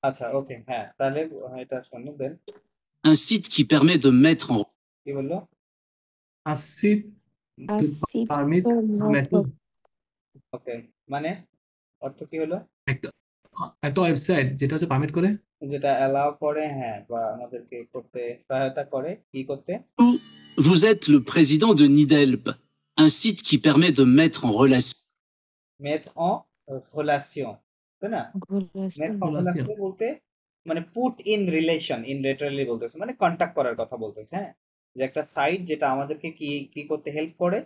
আচ্ছা, ওকে, হ্যাঁ, তাহলে এটা শোনো দেন। Un site qui permet de mettre en কি বললো? A site to permit method ওকে, মানে অর্থ কি হলো? একটা একটা ওয়েবসাইট যেটা হচ্ছে পারমিট করে। যেটা অ্যালাউ করে, হ্যাঁ, বা আমাদেরকে করতে সহায়তা করে কি করতে? Vous êtes le président de Nidelp, un site qui permet de mettre en relation mettre en relation, তাই না? mettre en Relation. relation বলতে মানে put in relation, in literally বলতেছে, মানে কন্টাক্ট করার কথা বলতেছে, হ্যাঁ, যে একটা সাইট যেটা আমাদেরকে কি কি করতে হেল্প করে,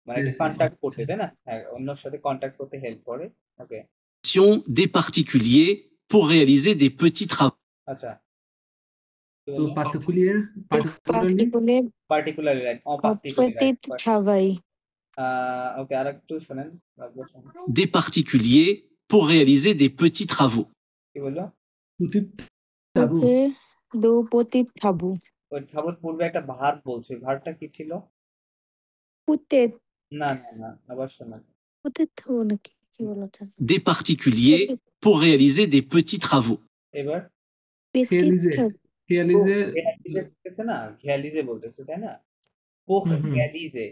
মানে এটা কন্টাক্ট করতে, তাই না? হ্যাঁ, অন্যর সাথে কন্টাক্ট করতে হেল্প করে। ওকে, des particuliers pour réaliser des petits travaux. আচ্ছা, তো particularly particularly, right, en particulier, right. Okay, আরেকটু শুনেন, Des particuliers pour réaliser des petits travaux. কি বললো? tabu ওই ঠাকুর পূর্বে একটা ভার্ব বলছে, ভার্বটা কি ছিল? না না না, আবার শোনেন। Des particuliers pour réaliser des petits travaux. এবার réaliser বলতেছে না, ঘিয়ালিজে বলতেছে, তাই না? পোখ ঘিয়ালিজে,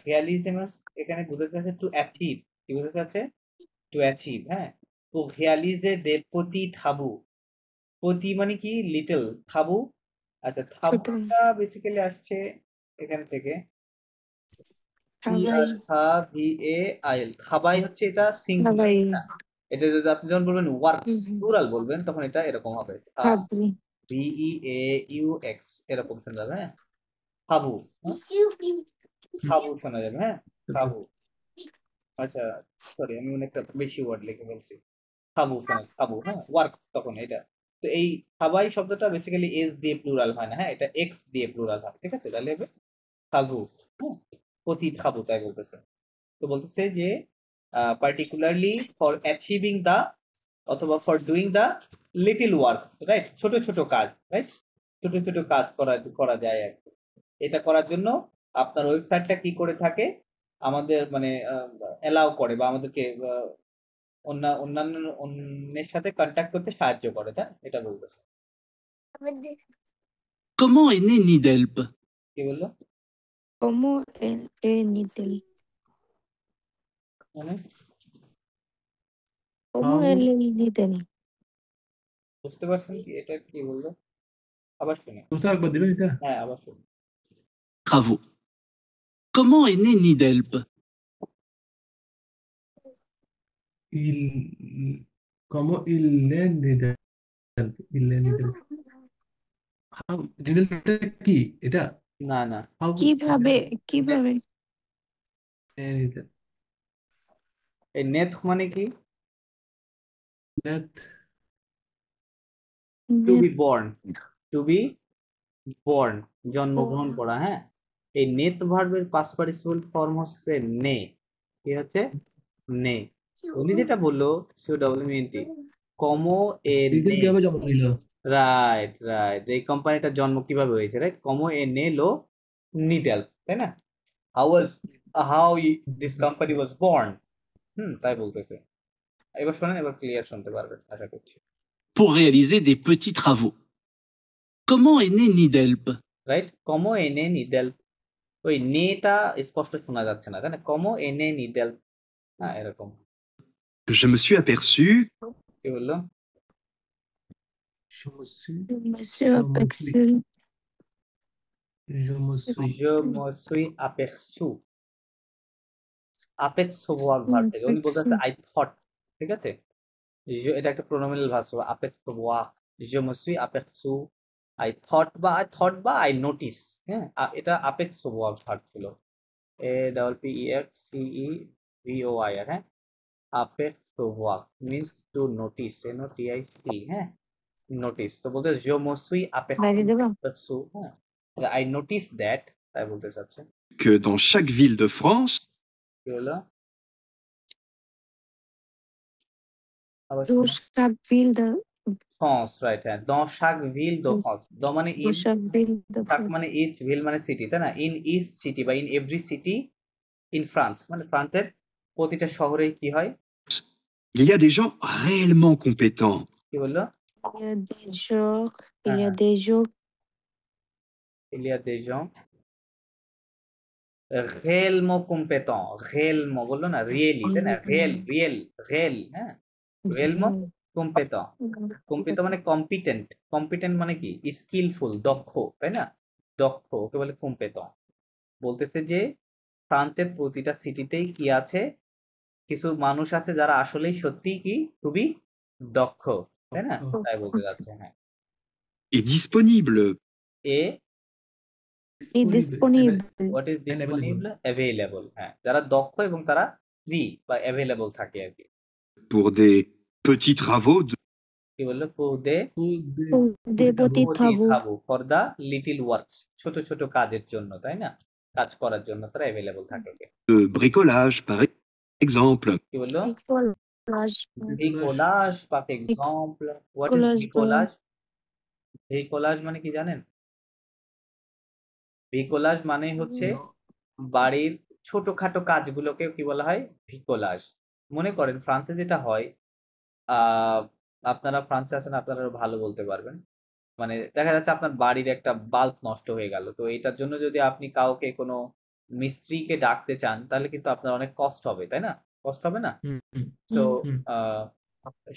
ঘিয়ালিজে মানে এখানে বোঝাতে আছে টু অ্যাচিভ। কি বোঝাতে আছে? টু অ্যাচিভ, হ্যাঁ। তো ঘিয়ালিজে দে পতি থাবু, পতি মানে কি লিটল, থাবু, আচ্ছা, থাবুটা বেসিক্যালি আসছে এখান থেকে, থাবিএআইএল, থাবাই হচ্ছে এটা সিঙ্গুলার, এটা যদি আপনি যখন বলবেন ওয়ার্কস প্লুরাল বলবেন তখন এটা এরকম হবে, VEAUX, এরকম শোনা যাবে, হ্যাঁ, খাবু, খাবু শোনা যাবে, হ্যাঁ, খাবু। আচ্ছা, সরি, আমি অনেকটা বেশি ওয়ার্ড লিখে ফেলছি। খাবু শোনা, খাবু, হ্যাঁ, ওয়ার্ক তখন এটা। তো এই খাবাই শব্দটা বেসিক্যালি এস দিয়ে প্লুরাল হয় না, হ্যাঁ, এটা এক্স দিয়ে প্লুরাল হয়, ঠিক আছে? তাহলে হবে খাবু, হ্যাঁ, অতি খাবু, তাই বলতেছে। তো বলতেছে যে পার্টিকুলারলি ফর অ্যাচিভিং দা, অথবা for doing the little work, right, ছোট ছোট কাজ, রাইট, ছোট ছোট কাজ করা যায় আর কি। এটা করার জন্য আপনার ওয়েবসাইটটা কি করে থাকে, আমাদের মানে অ্যালাউ করে বা আমাদেরকে অন্যের সাথে কন্ট্যাক্ট করতে সাহায্য করে, তাই এটা বলতেছে। Comment est né Nidelp? কি বললো? মানে বুঝতে পারছেন কি এটা কি বললো? আবার শুনি, হ্যাঁ, আবার শুনি। Travaux. Comment est né Nidelp? Comment il est Nidelp? Nidelpটা কি এটা? না না, কিভাবে Nidelp এই নেথ মানে কি? To be born, to be born, জন্মগ্রহণ করা, হ্যাঁ। এই নেত ভার্বের পাস্ট পার্টিসিপল ফর্ম হচ্ছে নে, কি হচ্ছে? নে। উনি যেটা বললো সিওডব্লিউএনটি, কমো এ নে, কিভাবে জন্ম নিল? রাইট রাইট, এই কোম্পানিটার জন্ম কিভাবে হয়েছে, রাইট, কমো এ নে লো নিডেল, তাই না? How this company was born, তাই বলতেছে। এবার শোনেন, এবার ক্লিয়ার শুনতে পারবেন আশা করছি। Pour réaliser des petits travaux. Comment est né Nidelp? Right, কমো এ নে নিডেল, ওই নেটা স্পষ্ট শোনা যাচ্ছে না, তাই না? কমো এ নে নিডেল, হ্যাঁ, এরকম। Je me suis aperçu কি বললো? Je me suis aperçu, আपेक्षवाक ভার্ব থেকে উনি বলতেছে আই থট, ঠিক আছে? এটা একটা প্রোনোমিনাল ভার্ব, apeক্ষवाक, je me suis aperçu, I thought বা আই নোটিস, হ্যাঁ, এটা apeক্ষवाक ভার্ব ছিল, APPEXCEVOIR, হ্যাঁ, apeক্ষवाक মিন্স টু নোটিস, NOTIC, হ্যাঁ, নোটিস। তো বলতে je me suis aperçu, হ্যাঁ, I noticed that, তাই বলতে চাচ্ছে। que dans chaque ville de France, কি হলো? France, right, হ্যাঁ, dans chaque ville de France, দ মানে ইন, chaque মানে ইচ, ভিল মানে সিটি, তাই না? ইন ইচ সিটি বা in every city in France, মানে ফ্রান্সের প্রতিটা শহরেই কি হয়? il y a des gens réellement compétents. কি বললো? Il y a des jours, il y a হ্যাঁ, des jours, il y a des gens réellement compétents, réellement বললো না, রিয়েলি, তাই না? রিয়েল, হ্যাঁ, réellement compétent, compétent মানে কম্পিটেন্ট, কম্পিটেন্ট মানে কি? স্কিলফুল, দক্ষ, তাই না? দক্ষ, ওকে বলে কম্পেটন। বলতেছে যে ফ্রান্সের প্রতিটা সিটিতেই কি আছে, কিছু মানুষ আছে যারা আসলেই সত্যি কি খুবই দক্ষ, তাই না? তাই বলতে যাচ্ছে। হ্যাঁ, Et disponible. এ is disponible. হোয়াট ইজ ডিসপোনিবল? অ্যাভেইলেবল। হ্যাঁ, যারা দক্ষ এবং তারা ফ্রি বা অ্যাভেইলেবল থাকে আর কি। Pour des petits travaux de কি বললো? pour des Des petits travaux. For the little works, ছোট ছোট কাজের জন্য, তাই না? কাজ করার জন্য তারা অ্যাভেইলেবল থাকে। bricolage, par exemple. কি বললো? Bricolage. ব্রিকোলাজ par exemple. What is Bricolage, ব্রিকোলাজ? ব্রিকোলাজ মানে কি জানেন? ব্রিকোলাজ মানে হচ্ছে বাড়ির ছোটখাটো কাজগুলোকে কি বলা হয়? ব্রিকোলাজ। মনে করেন ফ্রান্সে যেটা হয়, আপনারা ফ্রান্সে আছেন, আপনারা আরো ভালো বলতে পারবেন। মানে দেখা যাচ্ছে আপনার বাড়ির একটা বাল্ব নষ্ট হয়ে গেল, তো এটার জন্য যদি আপনি কাউকে কোনো মিস্ত্রিকে ডাকতে চান তাহলে কিন্তু আপনার অনেক কষ্ট হবে, তাই না? কষ্ট হবে না? তো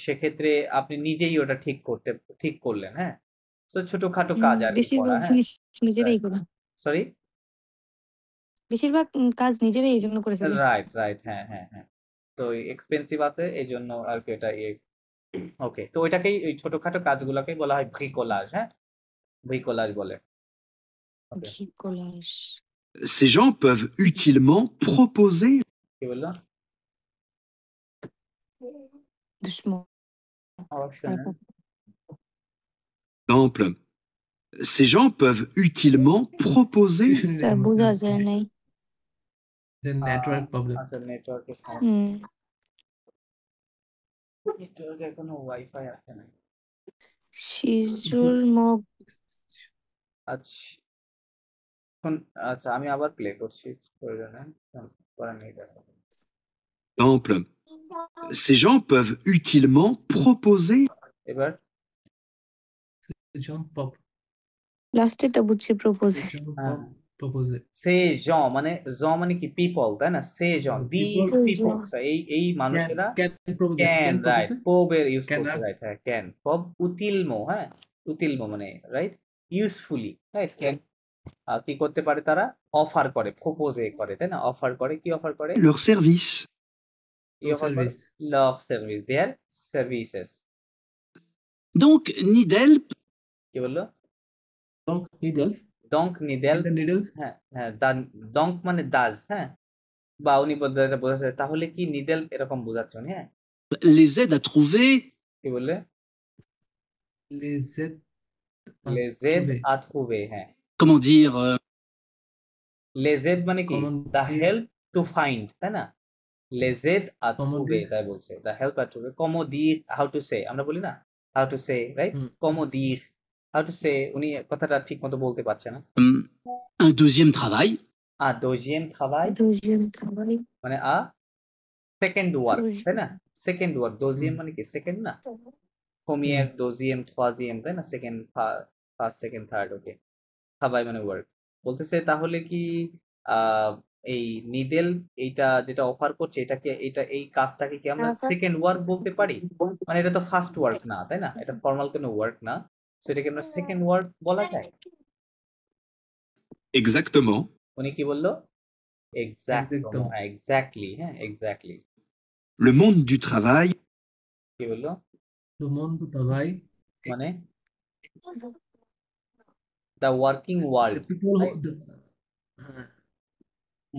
সেক্ষেত্রে আপনি নিজেই ওটা ঠিক করলেন। হ্যাঁ, তো ছোটখাটো কাজ আর কি করা। বেশিরভাগ হ্যাঁ, জিনিস নিজেরাই করা। সরি, বেশিরভাগ কাজ নিজেরাই এই জন্য করে ফেলে। রাইট, হ্যাঁ। তো এক্সপেন্সিভ আছে এই জন্য আর কি এটা ওকে। তো ওইটাকেই, ওই ছোটখাটো কাজগুলোকেই বলা হয় ব্রিকোলাজ। হ্যাঁ, ব্রিকোলাজ বলে। ওকে, Bricolage. Ces gens peuvent utilement proposer. কি বললো? Doucement. Exemple. Ces gens peuvent utilement proposer. Ça বোঝা যায় নাই। The network problem. আচ্ছা, নেটওয়ার্কের নেটওয়ার্ক এখনো ওয়াইফাই আসে না। শিজুল মগ। আচ্ছা, আমি আবার প্লে করছি, প্রয়োজনে পরে নিয়ে দেখো। Exemple. Ces gens peuvent utilement proposer. এবার লাস্টেরটা বুঝছি, প্রপোজ। সে জন মানে, মানে কি? পিপল, তাই না? সে জন, দিস পিপলস, এই মানুষেরা ক্যান, রাইট, পবের ইউজ করছে, রাইট। হ্যাঁ, ক্যান, পব উতিলমো, হ্যাঁ, উতিলমো মানে রাইট, ইউজফুলি, রাইট। ক্যান কি করতে পারে? তারা অফার করে, প্রপোজে করে, তাই না? অফার করে, কি অফার করে? Leur service. কি অফার করে? লাভ সার্ভিস, দেয়ার সার্ভিসেস। Donc, Nidelp কি বললো? Donc, নিডেল, হ্যাঁ, দঙ্ক মানে দাজ, হ্যাঁ, বা উনি বোঝাচ্ছে, তাহলে কি নিডেল এরকম বোঝাচ্ছে উনি। হ্যাঁ, les aide à trouver কি বললে? les aide à trouver, হ্যাঁ। comment dire les aide মানে কি? the help to find, তাই না? les aide à trouver, তাই বলছে, the help à trouver। comment dire, how to say, আমরা বলি না how to say, right? comment dire, how to say, উনি কথাটা ঠিক মতো বলতে পারছে না। un deuxième travail deuxième travail মানে সেকেন্ড ওয়ার্ক, তাই না? সেকেন্ড ওয়ার্ক, deuxième মানে কি? সেকেন্ড না? première, deuxième, troisième, তাই না? Second, first, second, third. Okay, travail মানে ওয়ার্ক। বলতেছে তাহলে কি এই নিডেল এইটা যেটা অফার করছে, এটাকে, এই কাজটাকে কি আমরা সেকেন্ড ওয়ার্ক বলতে পারি? মানে এটা তো ফার্স্ট ওয়ার্ক না, তাই না? এটা ফর্মাল কোনো ওয়ার্ক না, সো এটাকে আমরা সেকেন্ড ওয়ার্ক বলা যায়। Exactement. উনি কি বললো? এক্স্যাক্টলি, হ্যাঁ, exactly. Le monde du travail. কি বললো? Le monde du travail মানে the working world,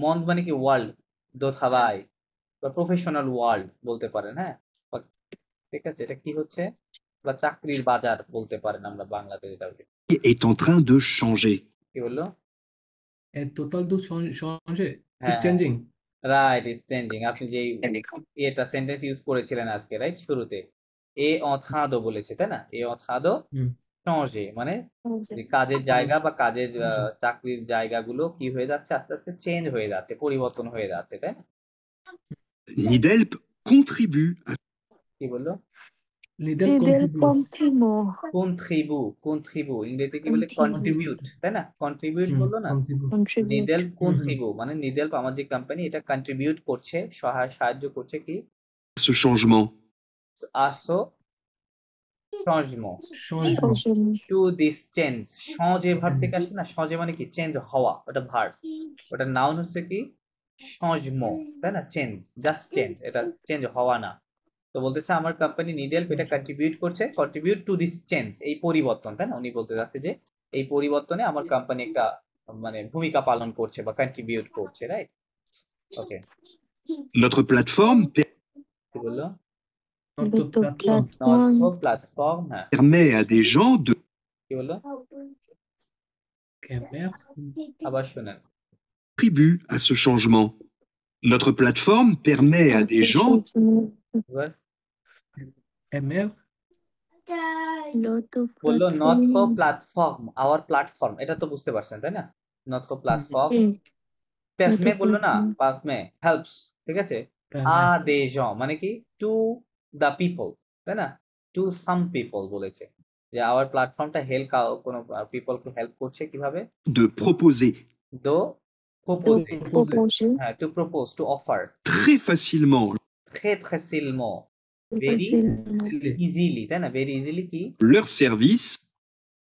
মন্দ মানে কি? ওয়ার্ল্ড, দো travail বা প্রফেশনাল ওয়ার্ল্ড বলতে পারেন। হ্যাঁ, ঠিক আছে। এটা কি হচ্ছে? বা চাকরির বাজার বলতে পারেন আমরা বাংলাতে এটাকে। Est en train de changer. কি বললো? est total de changer. হ্যাঁ, It's changing. Right, is changing. আপনি যে এটা সেন্টেন্স ইউজ করেছিলেন আজকে, রাইট, শুরুতে এ অথাদো বলেছে, তাই না? এ অথাদো চঞ্জে মানে কাজের জায়গা বা কাজের চাকরির জায়গাগুলো কি হয়ে যাচ্ছে? আস্তে আস্তে চেঞ্জ হয়ে যাচ্ছে, পরিবর্তন হয়ে যাচ্ছে, তাই না? Nidelp contribue à কি বললো? Nidal Nidel contribute. contribue. কন্ট্রিবু ইংরেজিতে কি বলে? কন্ট্রিবিউট, তাই না? কন্ট্রিবিউট বললো না? Contribute. Contribute. নিডেল কন্ট্রিবু মানে নিডেল আমার যে কোম্পানি এটা কন্ট্রিবিউট করছে, সাহায্য করছে কি? Ce changement. আসো changement Changement. To this change. সজে ভার্ব থেকে আসে না, সজে মানে কি? চেঞ্জ হওয়া, ওটা ভার্ব। ওটা নাউন হচ্ছে কি? changement, তাই না? চেঞ্জ, জাস্ট চেঞ্জ, এটা চেঞ্জ হওয়া না। তো বলতেছে আমার কোম্পানি নিডেল এটা কন্ট্রিবিউট করছে, কন্ট্রিবিউট টু দিস চেঞ্জ, এই পরিবর্তন, তাই না? উনি বলতে চাচ্ছে যে এই পরিবর্তনে আমার কোম্পানি একটা মানে ভূমিকা পালন করছে বা কন্ট্রিবিউট করছে, রাইট? ওকে, Notre plateforme কি বললো? Notre Notre plateforme. North platform platform, হ্যাঁ, permet à des gens de কি বললো? Caméra. আবার শোনেন। contribuer à ce changement. Notre plateforme permet à des gens এবার MR. Notre বললো নর্থ platform. প্ল্যাটফর্ম, আওয়ার প্ল্যাটফর্ম, এটা তো বুঝতে পারছেন তাই না? নর্থ প্ল্যাটফর্ম Okay. পেসমে Notre বললো না, platform. পাসমে হেল্পস, ঠিক আছে? আ দে জন মানে কি? টু দ্য পিপল, তাই না? টু সাম পিপল বলেছে যে আওয়ার প্ল্যাটফর্মটা হেল্প, কোনো পিপলকে হেল্প করছে কিভাবে? de proposer দো To প্রপোজে, proposal. হ্যাঁ, to propose, to offer, très facilement très facilement, very Easily. easily, তাই না? ভেরি ইজিলি কি? leurs services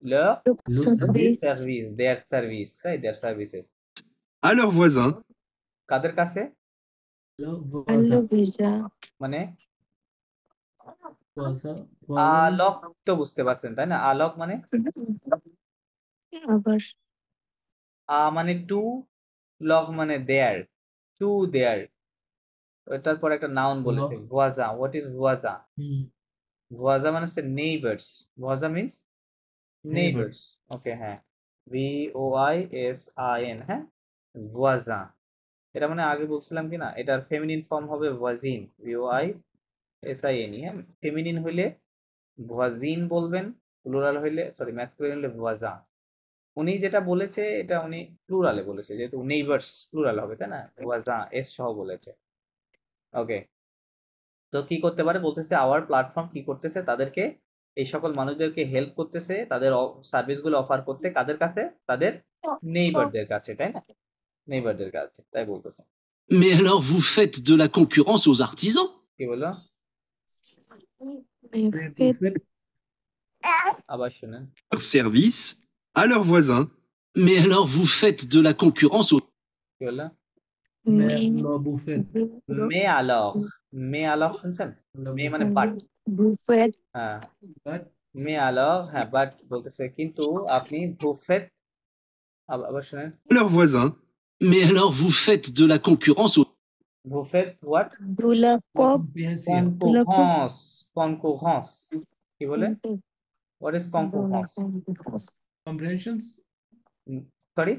leur Le Service. Service, their service, right? Their services à leurs voisins কাদের কাছে? Le Hello, voisin. Vija. মানে Voisin. আলোক তো বুঝতে পারছেন তাই না? আলোক মানে আবার মানে টু, লগ মানে দেয়ার, টু দেয়ার। ওটার পর একটা নাউন বলেছে ভুয়াজা। হোয়াট ইজ ভুয়াজা? Hmm. ভুয়াজা মানে হচ্ছে নেইবার্স। ভুয়াজা মিন্স নেইবার্স। ওকে, হ্যাঁ, VOISIN, হ্যাঁ, ভুয়াজা। এটা মানে আগে বলছিলাম কি না, এটার ফেমিনিন ফর্ম হবে ওয়াজিন, VOISIN, হ্যাঁ। ফেমিনিন হইলে ভুয়াজিন বলবেন, প্লুরাল হইলে, সরি, ম্যাসকুলিন হইলে ভুয়াজা। উনি যেটা বলেছে এটা উনি প্লুরালে বলেছে, যেহেতু নেইবার্স প্লুরাল হবে, তাই না? ওয়াজা এস সহ বলেছে। ওকে, তো কি করতে পারে? বলতেছে আওয়ার প্ল্যাটফর্ম কি করতেছে? তাদেরকে, এই সকল মানুষদেরকে হেল্প করতেছে, তাদের সার্ভিসগুলো অফার করতে কাদের কাছে? তাদের নেইবারদের কাছে, তাই না? নেইবারদের কাছে, তাই বলতেছে। Mais alors vous faites de la concurrence aux artisans? কি বললো? আবার শুনেন। leurs services à leurs voisins Mais alors vous faites de la concurrence aux... কি বললো? Buffet. মে আলক, মে আলক শুনছেন? মে মানে বাট, বুফেট হ্যাঁ, But মে আলক, হ্যাঁ, বাট বলতেছে, কিন্তু আপনি বুফেট, আবার শুনেন। leurs voisins Mais alors vous faites de la concurrence aux... বুফেট হোয়াট? দুলা কপ comprehension. কনকুরেন্স, কনকুরেন্স, কি বলে? হোয়াট ইজ কনকুরেন্স? Comprehensions. Sorry,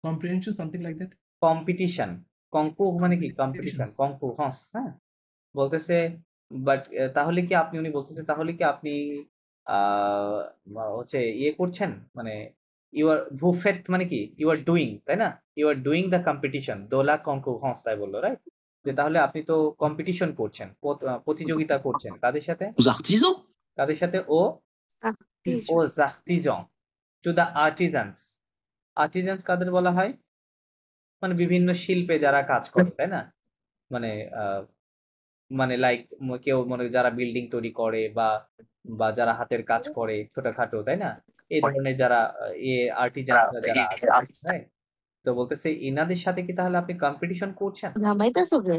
Comprehension, something like that. Competition. কনকুর মানে কি? কম্পিটিশন, কনকুরেন্স, হ্যাঁ। বলতেছে বাট তাহলে কি আপনি, উনি বলতেছে তাহলে কি আপনি হচ্ছে ইয়ে করছেন, মানে ইউ আর ভুফেট মানে কি? ইউ আর ডুইং, তাই না? You are doing the competition, দোলা কনকুরেন্স, তাই বললো, রাইট? যে তাহলে আপনি তো কম্পিটিশন করছেন, প্রতিযোগিতা করছেন কাদের সাথে? aux artisans? কাদের সাথে? ও আর্টিজান, টু দ্য আর্টিজানস। আর্টিজানস কাদের বলা হয়? মানে বিভিন্ন শিল্পে যারা কাজ করে, তাই না? মানে মানে লাইক কেউ মনে যারা বিল্ডিং তৈরি করে বা বা যারা হাতের কাজ করে ছোটখাটো, তাই না? এই ধরনের যারা আর্টিজানরা যারা আছে, হ্যাঁ। তো বলতেছে ইনাদের সাথে কি তাহলে আপনি কম্পিটিশন করছেন? ঘামাইতেছো কে?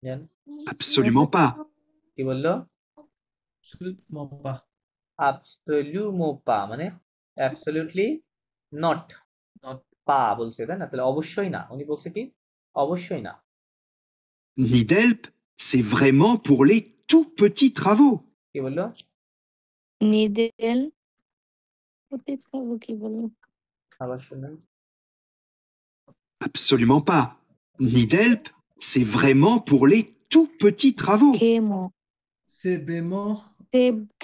জান absolument pas কি বললো? Absolument pas. অ্যাবসলিউটলি পা মানে অ্যাবসলিউটলি নট, Not. পা বলছে, তাই না? তাহলে অবশ্যই না, উনি বলছে কি? অবশ্যই না। Nidelp c'est vraiment pour les tout petits travaux কি বললো? নিডেল কি বলবো? আবার শুনুন। absolument pas Nidelp c'est vraiment pour les tout petits travaux খেমো C'est vraiment.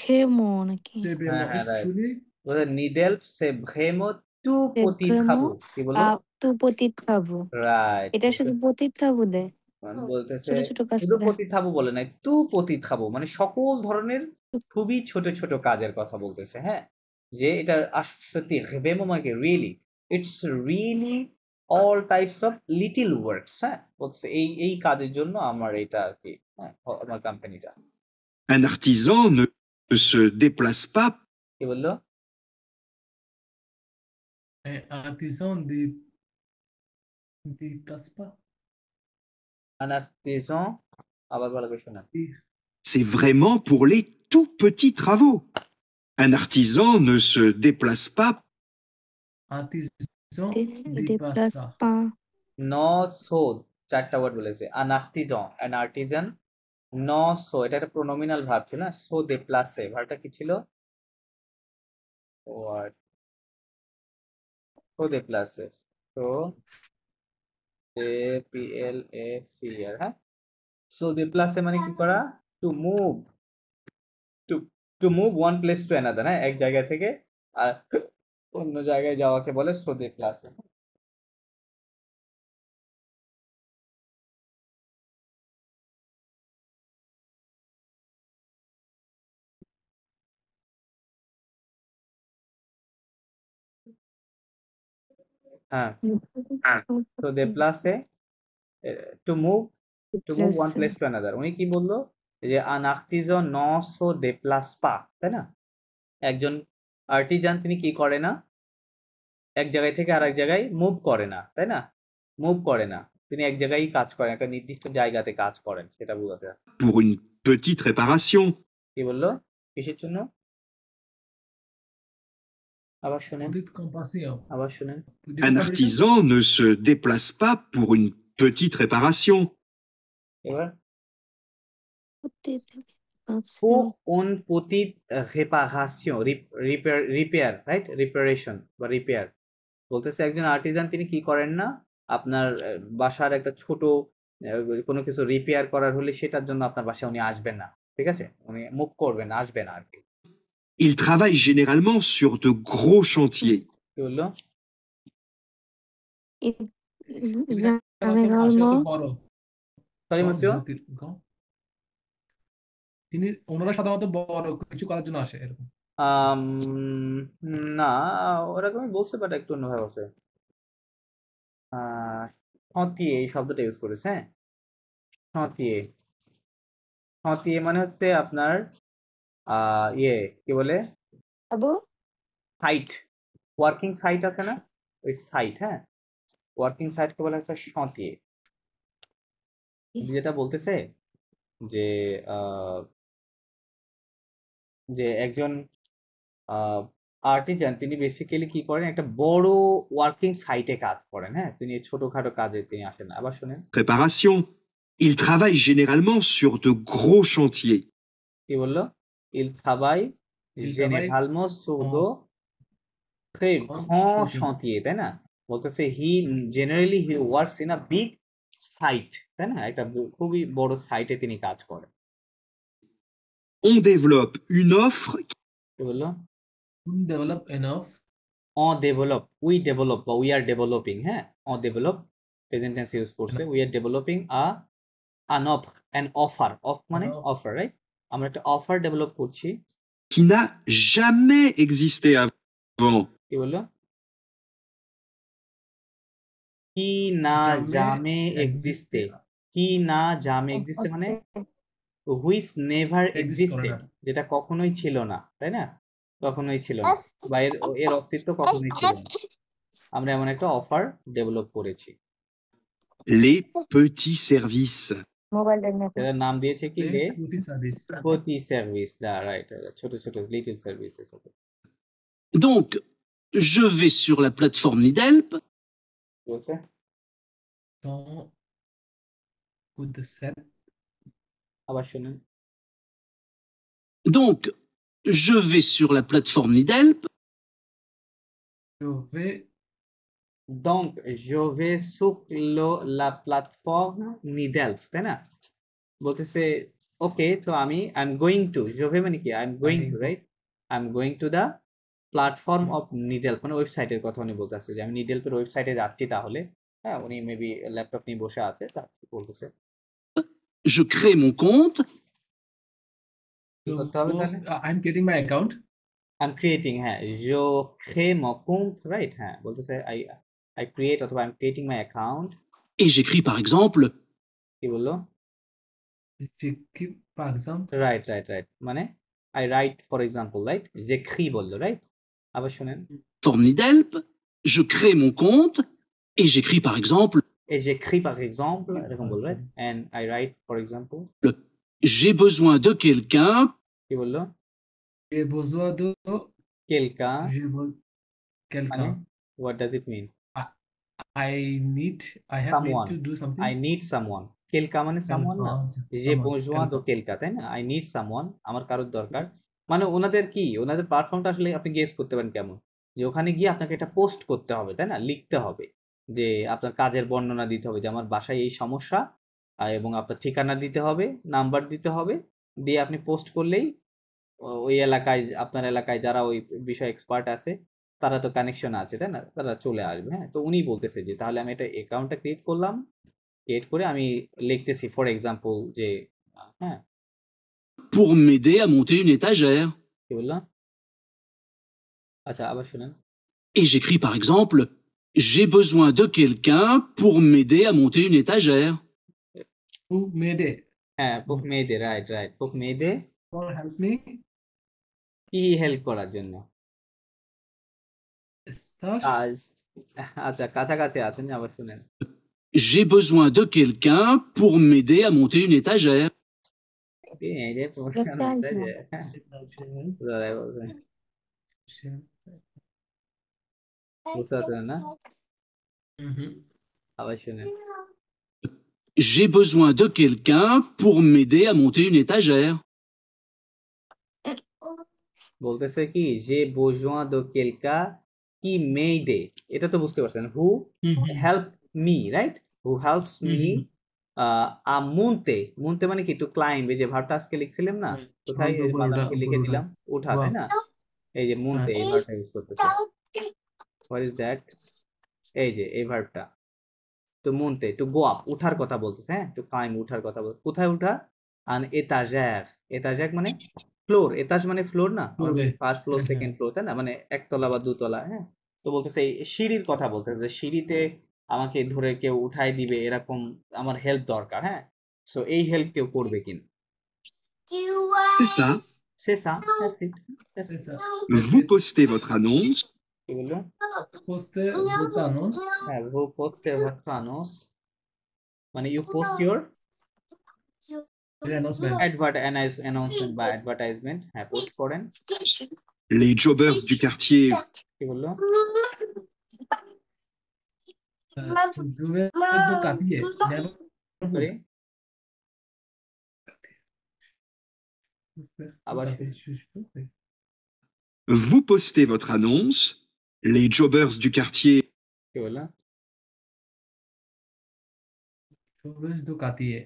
খেমো নাকি? C'est vraiment. হ্যাঁ, It's right. truly. বলে নিডেলপ সে ভ্রেমো তু সে পতি ভ্রেমো খাবো, কি বললো? তু পতিত খাবো। রাইট, এটা শুধু পতিত খাবো দেয়। বলতেছে ছোট ছোট কাজ শুধু করে পতিথাবু বলে নাই, তু পতিথাবু, মানে সকল ধরনের খুবই ছোট ছোট কাজের কথা বলতেছে। হ্যাঁ, যে এটা সত্যি মানে really, it's really all types of little works. হ্যাঁ, বলছে এই কাজের জন্য আমার এটা আর কি, হ্যাঁ, আমার কোম্পানিটা। Un artisan ne se déplace pas কি বললো? artisan déplace pas. Un artisan, আবার ভালো করে শোনা। c'est vraiment pour les tout petits travaux. Un artisan ne se déplace pas Artisan déplace déplace pas. pas ন সো, চারটা ওয়ার্ড বলেছে। আন আর্টিজন, an Artisan, ন সো, এটা একটা প্রোনোমিনাল ভার্ব ছিল না, সো দে প্লাসে, ভার্বটা কি ছিল? ওয়ার্ড সো দে প্লাসে, সো দে P L A C R, হ্যাঁ, সো দে প্লাসে মানে কি করা? To move, to to move one place to another. হ্যাঁ, এক জায়গা থেকে আর অন্য জায়গায় যাওয়াকে বলে সো দে প্লাসে। হ্যাঁ, তো দে প্লাসে two move, two move one place to another. উনি কি বললো যে আন আর্টিজান ন সো দে প্লাস পা, তাই না? একজন আর্টিজান তিনি কি করে না? এক জায়গায় থেকে আরেক জায়গায় মুভ করে না, তাই না? মুভ করে না, তিনি এক জায়গায় কাজ করেন, একটা নির্দিষ্ট জায়গাতে কাজ করেন, সেটা বোঝাতে। pour une petite réparation. কি বললো? কিসের জন্য? আবার শুনেন, Petite compassion. আবার শুনেন। Un artisan ne se déplace pas pour une petite réparation. এবার petite pour une petite réparation, repair, right? রিপারেশন বা রিপেয়ার বলতেছে একজন আর্টিজান তিনি কি করেন না, আপনার বাসার একটা ছোট কোনো কিছু রিপেয়ার করার হলে সেটার জন্য আপনার বাসায় উনি আসবেন না, ঠিক আছে? উনি মুভ করবেন, আসবেন আর কি। Il travaille généralement sur de gros chantiers. কি বললো? সরি মসিও, তিনি ওনারা সাধারণত বড় কিছু করার জন্য আসে এরকম। না ওরকমই বলছে, বাট একটু অন্যভাবে আছে। সঁতিয়ে এই শব্দটা ইউজ করেছে। হ্যাঁ, সঁতিয়ে, সঁতিয়ে মানে হচ্ছে আপনার ইয়ে কি বলে, সাইট, ওয়ার্কিং সাইট আছে না, ওই সাইট। হ্যাঁ, ওয়ার্কিং সাইটকে বলা হচ্ছে সঁতিয়ে। যেটা বলতেছে যে যে একজন আর্টিজান তিনি বেসিক্যালি কি করেন, একটা বড় ওয়ার্কিং সাইটে কাজ করেন। হ্যাঁ, তিনি ছোটখাটো কাজে তিনি আসেন না। আবার শুনেন, Réparation. Il travaille généralement sur de gros chantiers. কি বললো? Il travaille généralement sur de très grands chantiers, তাই না? বলতেছে he generally he works in a big site, তাই না? একটা খুবই বড় সাইটে তিনি কাজ করেন। On développe une offre কি বললো? Develop enough. On develop, we develop বা we are developing। হ্যাঁ, on develop present tense use করছে। we are developing an offer, off মানে offer, রাইট? আমরা একটা অফার ডেভেলপ করছি qui n'a jamais existé avant. কি বললো? কি না জামে এক্সিস্টে, কি না জামে এক্সিস্টে মানে হুইচ নেভার এক্সিস্টেড, যেটা কখনোই ছিল না, তাই না? কখনোই ছিল না, বা এর অস্তিত্ব কখনোই ছিল না। আমরা এমন একটা অফার ডেভেলপ করেছি। Les petits services. এটার নাম দিয়েছে কি? লে Petit সার্ভিস, দা রাইট, ছোট ছোট little services. Donc, je vais sur la plateforme Nidelp. বলছে Dans with the set. আবার শুনুন, Donc, je vais sur la plateforme Nidelp. Je vais donc je vais sur la plateforme Nidelp, তাই না? বলতেছে okay, তো আমি I am going to, je vais মানে কি, I am going to, right? I am going to the platform of নিডেলপ, মানে ওয়েবসাইটের কথা উনি বলতেছে যে আমি নিডেলপের ওয়েবসাইটে যাচ্ছি। তাহলে হ্যাঁ, উনি মেবি ল্যাপটপ নিয়ে বসে আছে, বলতেছে je crée mon compte কি So, করতে হবে তাহলে? I'm creating my account. I'm creating, হ্যাঁ, je crée mon compte, right? হ্যাঁ, বলতেছে I create অথবা I'm creating my account. et j'écris par exemple কি বললো? J'écris, par exemple, রাইট মানে I write for example, right? j'écris বললো, right? আবার শুনেন, forme NIDELP, je crée mon compte et j'écris par exemple et j'écris par exemple, এরকম বললো, right? And I write for example, j'ai besoin de quelqu'un কি বললো? j'ai besoin de quelqu'un, j'ai be- মানে quelqu'un. what does it mean? I have need Someone. to do something. I need someone. quelqu'un মানে someone না? যে someone, besoin de quelqu'un. quelqu'un, তাই না? I need someone, আমার কারোর দরকার। মানে ওনাদের কি, ওনাদের প্ল্যাটফর্মটা আসলে আপনি গেস করতে পারেন কেমন, যে ওখানে গিয়ে আপনাকে এটা পোস্ট করতে হবে, তাই না? লিখতে হবে যে আপনার কাজের বর্ণনা দিতে হবে যে আমার বাসায় এই সমস্যা, এবং আপনার ঠিকানা দিতে হবে, নাম্বার দিতে হবে, দিয়ে আপনি পোস্ট করলেই ওই এলাকায়, আপনার এলাকায় যারা ওই বিষয়ে এক্সপার্ট আছে তারা তো কানেকশন আছে, তাই না? তারা চলে আসবে। হ্যাঁ, তো উনি বলতেছে যে তাহলে আমি এটা অ্যাকাউন্টটা ক্রিয়েট করলাম, ক্রিয়েট করে আমি লিখতেছি ফর এক্সাম্পল যে, হ্যাঁ, pour m'aider à monter une étagère. কি বললাম? আচ্ছা, আবার শুনেন, Et j'écris par exemple j'ai besoin de quelqu'un pour m'aider à monter une étagère. Who made it? হ্যাঁ, পোক মেয়েদে, রাইট পোক মেয়েদে For help me. কি হেল্প করার জন্য? Stash. কাজ। আচ্ছা, কাছাকাছি আছেন, আবার শুনেন, J'ai besoin de quelqu'un pour m'aider à monter une étagère. এই যে তোমার সামনে যে, হ্যাঁ, দাঁড়ায় বলছে, বুঝতে পারছেন না? Mhm. আবার শুনেন, J'ai besoin de quelqu'un pour m'aider à monter une étagère. বলতেছে কি যে besoin de quelqu'un qui m'aide, এটা তো বুঝতে পারছেন, হু Mhm. help me, right? who helps me Mhm. a monte মানে কি to climb, এই যে ভার্বটা আজকে লিখছিলাম না, কোথায় উপরে ওঠা, বাদামকে উপরে লিখে ওঠা। দিলাম, ওঠা, বাহ। তাই না? এই যে monte, এই ভার্বটা ইউজ করতেছে। what is that? এই যে এই ভার্বটা তো monte, to go up, ওঠার কথা বলতেছে, হ্যাঁ, to climb, ওঠার কথা বল, কোথায় ওঠা? an étagère মানে ফ্লোর, এতাজ মানে ফ্লোর না, Floor-এ। ফার্স্ট ফ্লোর, হ্যাঁ, সেকেন্ড ফ্লোর, তাই না? মানে একতলা বা দুতলা, হ্যাঁ। তো বলতেছে এই সিঁড়ির কথা বলতেছে, যে সিঁড়িতে আমাকে ধরে কেউ উঠাই দিবে, এরকম আমার হেল্প দরকার, হ্যাঁ। সো এই হেল্প কেউ করবে কিনা, C'est ça. c'est ça, that's it, that's C'est it. ça. Vous postez votre annonce. কি বললো? Poster votre annonce. হ্যাঁ, vous postez votre annonce, মানে you post your Announcement. announcement বা অ্যাডভার্টাইজমেন্ট, হ্যাঁ, পোস্ট করেন। Les jobbers du quartier কি বললো? Jouer de quartier. Sorry? আবার Vous postez votre annonce. Les jobbers du quartier কি বললো? Jouer de quartier.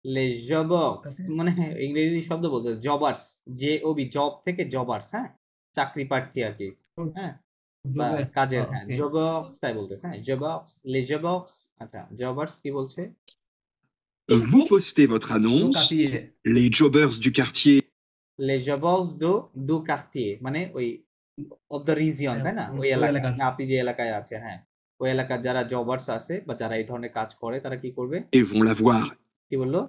les jobbers, মানে হ্যাঁ, ইংরেজি শব্দ বলতে জবার্স, JOB, জব থেকে জবার্স, হ্যাঁ, চাকরি প্রার্থী আর কি, হ্যাঁ, বা Jouer. কাজের, হ্যাঁ, Okay. জবার্স তাই বলতে, হ্যাঁ, জবার্স, les jobbers, আচ্ছা, জবার্স কি বলছে? Vous postez votre De annonce. quartier. Les jobbers du quartier les jobbers du quartier মানে ওই অফ দ্য রিজিয়ন, তাই না? ওই ওই এলাকা, এলাকার। আপনি যে এলাকায় আছেন, হ্যাঁ, ওই এলাকার যারা জবার্স আছে বা যারা এই ধরনের কাজ করে তারা কি করবে? vont la voir. কি বললো?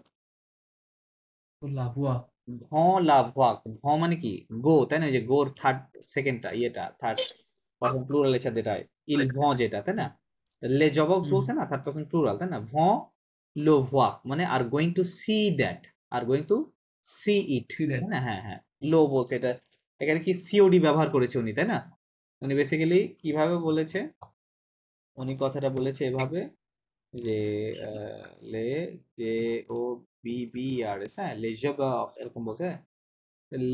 Pour la voix. ভঁ লাভ ওয়াক, ভঁ মানে কি গো, তাই না? যে গোর থার্ড সেকেন্ডটা, ইয়েটা থার্ড পারসন প্লুরালের সাথে এটা ইল ভঁ যেটা, তাই না? লে জবক্স বলছে না, থার্ড পারসন প্লুরাল, তাই না? ভঁ লো ওয়াক মানে are going to see that, are going to see it, See that. তাই না? হ্যাঁ হ্যাঁ, লো বলছে, এটা এখানে কি সিওডি ব্যবহার করেছে উনি, তাই না? উনি বেসিক্যালি কিভাবে বলেছে, উনি কথাটা বলেছে এভাবে যে লে জে ও বি বি আর এস, হ্যাঁ, লে জবক্স এরকম বলছে,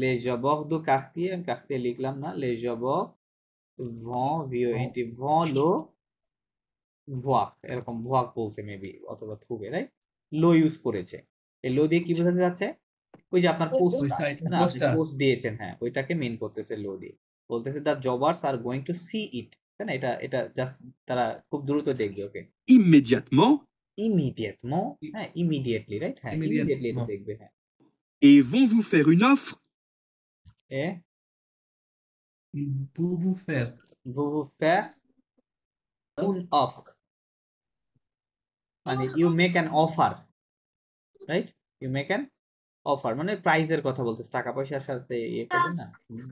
les jobbers du quartier, আমি quartier লিখলাম না, les jobbers vont vont le voir, এরকম voir বলছে মেবি, অথবা থুবে, রাইট? লো ইউজ করেছে, এই লো দিয়ে কি বোঝাতে যাচ্ছে? ওই যে আপনার পোস্ট, ওই side, না, আপনি poster. পোস্ট দিয়েছেন, হ্যাঁ, ওইটাকে মেন করতেছে লো দিয়ে, বলতেছে the jobbers are going to see it, তাই না? এটা জাস্ট তারা খুব দ্রুত দেখবে, ওকে। Immédiatement, ইমিডিয়েটement, হ্যাঁ ইমিডিয়েটলি, রাইট? হ্যাঁ Immediate, ইমিডিয়েটলি এটা no. দেখবে, হ্যাঁ। et vont vous faire une offre. এ Vous vous faire. vous vous faire une offre, মানে you make an offer, right? you make an offer মানে প্রাইজের কথা বলতেছে, টাকা পয়সার সাথে ইয়ে করবে না।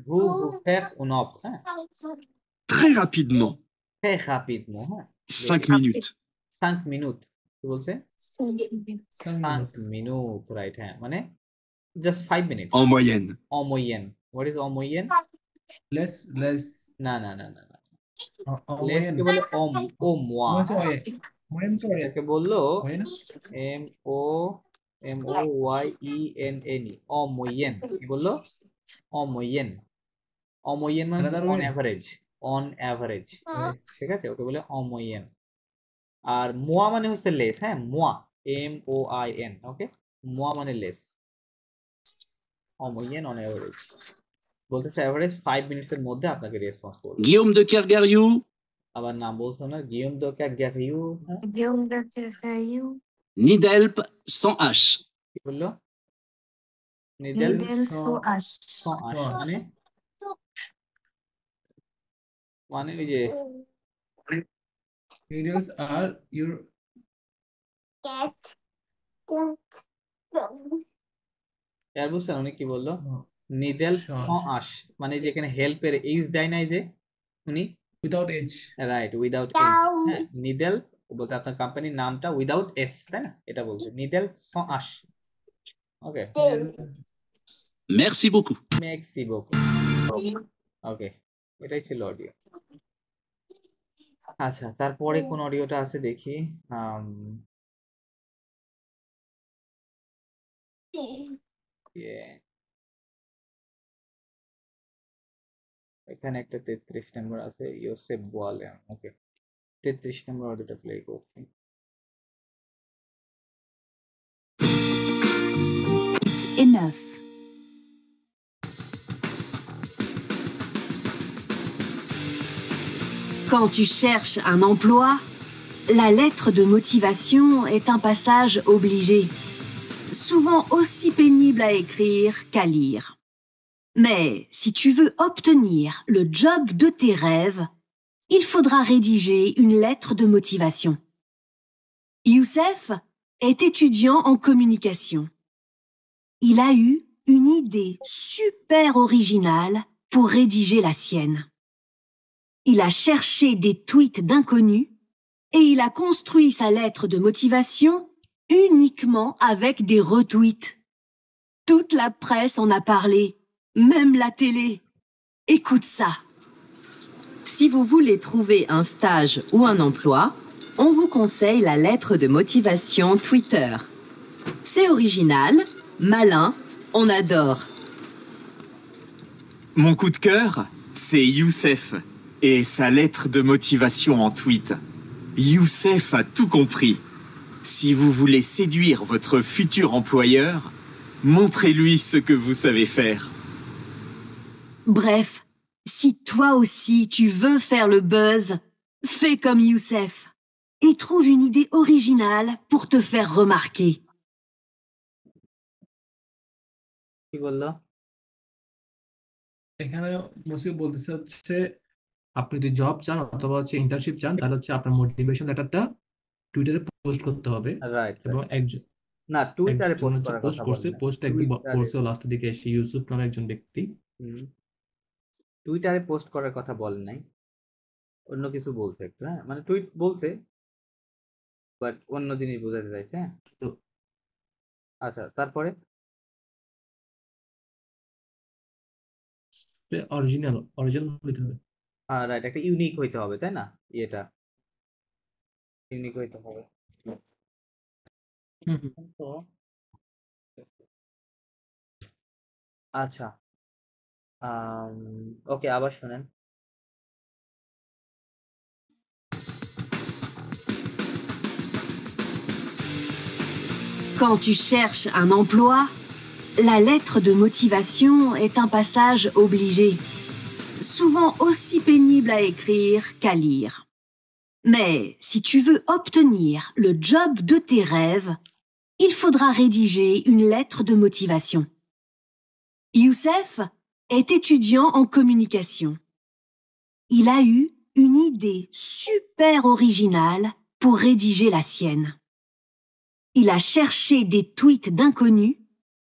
vous vous faire une offre, হ্যাঁ Très rapidement. très rapidement, হ্যাঁ 5 minutes. 5 minutes কি বলছে? 5 5 minutes. minutes, রাইট, হ্যাঁ মানে just 5 minutes En moyenne. en moyenne. What is en moyenne? Less. না না না না না, En লেস কে moyenne. বলে au mois, Moyenne to oye. Moyenne to oye. এটাকে বললো Moyenne. moyenne, en moyenne, কি বললো? en moyenne, en moyenne মানে Another on way. average, on average, Okay. ঠিক আছে, ওকে বলে en moyenne। আর মোয়া মানে হচ্ছে লেস, হ্যাঁ মোয়া, moin, ওকে, মোয়া মানে less, en moyenne on average বলতেছে অ্যাভারেজ 5 মিনিটস এর মধ্যে আপনাকে রেসপন্স করবে। Guillaume de Kergariou, আবার নাম বলছো না, গিয়ম দো ক্যাগরিউ, হ্যাঁ Guillaume de Kergariou. Nidelp sans H. কি বললো? Needle Nidel so H. মানে মানে ওই যে Needles are your এর বুঝছেন উনি কি বললো? no, needle Sure. আশ মানে যেখানে হেল্পের এইজ দেয় নাই যে উনি, without H. Right, without S, হ্যাঁ নিডেল বলতে আপনার কোম্পানির নামটা উইদাউট এস, তাই না? এটা বলছে নিডেল আশ, ওকে Merci beaucoup. মেক্সি beaucoup, ওকে এটাই ছিল অডিও। আচ্ছা তারপরে কোন অডিওটা আছে দেখি। Yeah. এখানে একটা 33 নম্বর আছে, ইউসেফ বলে, ওকে 33 নম্বর অডিওটা প্লে করছি। Et 9. Quand tu cherches un emploi, la lettre de motivation est un passage obligé, souvent aussi pénible à écrire qu'à lire. Mais si tu veux obtenir le job de tes rêves, il faudra rédiger une lettre de motivation. Youssef est étudiant en communication. Il a eu une idée super originale pour rédiger la sienne. Il a cherché des tweets d'inconnus et il a construit sa lettre de motivation uniquement avec des retweets. Toute la presse en a parlé, même la télé. Écoute ça. Si vous voulez trouver un stage ou un emploi, on vous conseille la lettre de motivation Twitter. C'est original, malin, on adore. Mon coup de cœur, c'est Youssef et sa lettre de motivation en tweet. Youssef a tout compris. Si vous voulez séduire votre futur employeur, montrez-lui ce que vous savez faire. Bref, si toi aussi tu veux faire le buzz, fais comme Youssef et trouve une idée originale pour te faire remarquer. কি বললো? এখানে মুসিব বলতেছে হচ্ছে আপনি যদি job চান অথবা হচ্ছে ইন্টার্নশিপ চান তাহলে হচ্ছে আপনার মোটিভেশন লেটারটা টুইটারে পোস্ট করতে হবে রাইট, এবং একজন না টুইটারে একজন পোস্ট হচ্ছে করার পোস্ট কথা করছে, বলেন, পোস্ট একদম বলছে লাস্টের দিকে এসে ইউসুফ নামে একজন ব্যক্তি। টুইটারে পোস্ট করার কথা বলেন নাই, অন্য কিছু বলছে একটু, হ্যাঁ মানে টুইট বলছে বাট অন্য জিনিস বোঝাতে চাইছে, হ্যাঁ তো- আচ্ছা তারপরে অরিজিনাল হইতে হবে। রাইট, একটা ইউনিক হইতে হবে, তাই না? এটা ইউনিক হইতে হবে। তো আচ্ছা ওকে আবার শুনেন। Quand tu cherches un emploi, la lettre de motivation est un passage obligé, souvent aussi pénible à écrire qu'à lire. Mais si tu veux obtenir le job de tes rêves, il faudra rédiger une lettre de motivation. Youssef est étudiant en communication. Il a eu une idée super originale pour rédiger la sienne. Il a cherché des tweets d'inconnus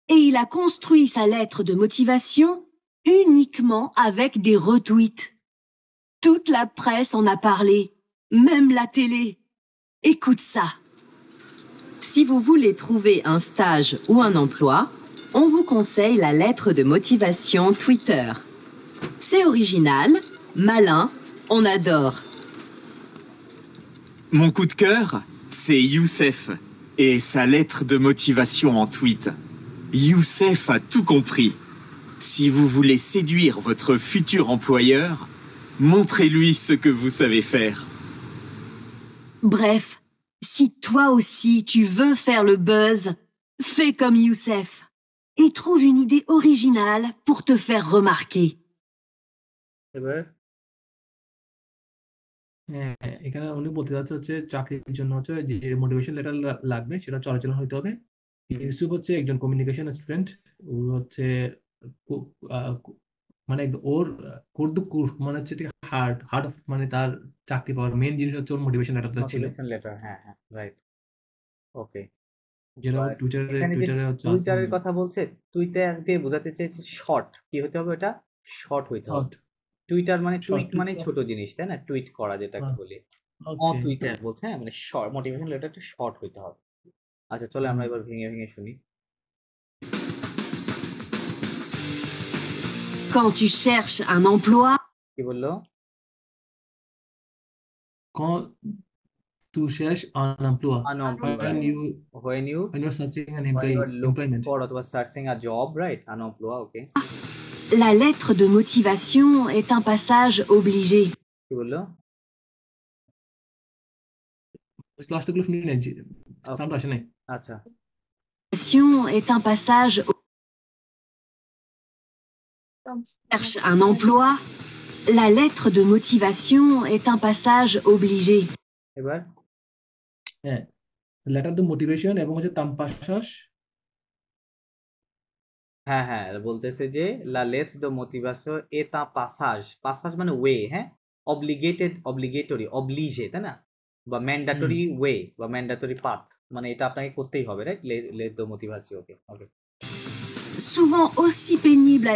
et il a construit sa lettre de motivation uniquement avec des retweets. Toute la presse en a parlé, même la télé. Écoute ça. Si vous voulez trouver un stage ou un emploi, on vous conseille la lettre de motivation Twitter. C'est original, malin, on adore. Mon coup de cœur, c'est Youssef et sa lettre de motivation en tweet. Youssef a tout compris. Si vous voulez séduire votre futur employeur, montrez-lui ce que vous savez faire. Bref, si toi aussi tu veux faire le buzz, fais comme Youssef et trouve une idée originale pour te faire remarquer. এবার হ্যাঁ, এখানে উনি বলতে চাচ্ছে হচ্ছে চাকরির জন্য হচ্ছে যে মোটিভেশন লেটার লাগবে সেটা চলাচল হইতে হবে। ইউসুফ হচ্ছে একজন কমিউনিকেশন স্টুডেন্ট। ও হচ্ছে মানে ওর মানে হচ্ছে হার্ড হার্ড মানে তার চাকরি পাওয়ার মেইন জিনিস হচ্ছে ওর মোটিভেশন লেটারটা ছিল, মোটিভেশন লেটার, হ্যাঁ হ্যাঁ, রাইট, ওকে। যেটা এবার টুইটারে এখানে যে টুইটারে হচ্ছে টুইটারের কথা বলছে, টুইটার দিয়ে বোঝাতে চেয়েছে শর্ট। কি হতে হবে? এটা শর্ট হইতে হবে। টুইটার মানে টুইট মানে ছোট জিনিস, তাই না? টুইট করা যেটাকে বলি, টুইটার বলছে, হ্যাঁ, মানে শর্ট। মোটিভেশন লেটারটা শর্ট হইতে হবে। আচ্ছা, চলো আমরা এবার ভেঙে ভেঙে শুনি। Quand tu cherches un emploi, কি বললো? Quand tu cherches un emploi, when you're searching an employment, for অথবা সার্চিং আ জব, রাইট? আনএমপ্লয়েড, ওকে। la lettre de motivation est un passage obligé. কি বললো? লাস্ট গুলো শুনি নাই, সাউন্ড আসে নাই। আচ্ছা, Est un passage. Cherche un emploi. La lettre de motivation est un passage obligé. এবার হ্যাঁ, লেটার দ্য মোটিভেশন এবং হচ্ছে তাম্পাশাস। হ্যাঁ হ্যাঁ, বলতেছে যে লা লেটস দ্য মোটিভেশন এট আ পাসাজ। পাসাজ মানে ওয়ে, হ্যাঁ, অব্লিগেটেড, অব্লিগেটরি, অবলিজে, তাই না? বা ম্যান্ডেটরি ওয়ে বা ম্যান্ডেটরি পাথ, মানে এটা আপনাকে করতেই হবে, right? Let the motivation, okay okay. Souvent aussi pénible à